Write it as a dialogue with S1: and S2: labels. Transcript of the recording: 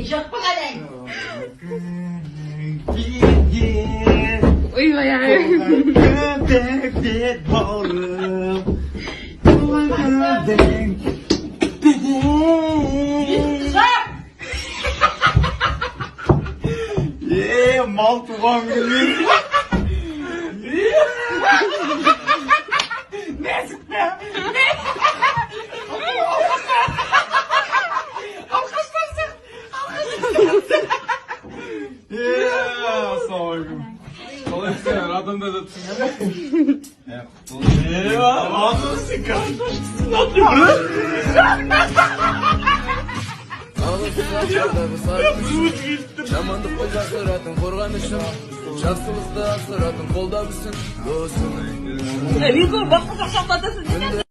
S1: Çok bakalım.
S2: Uy bayağı.
S3: Mal tuğan günü. Ne sık be? Sağ olun. Dolayısıyla adamda da tüm. Eyvah, ağzını sıkar.
S4: Жамандық қой жасыратың қорғанышым жақсылықты асыратың қолда білсін досым
S1: Вику, баққа шақтатасың.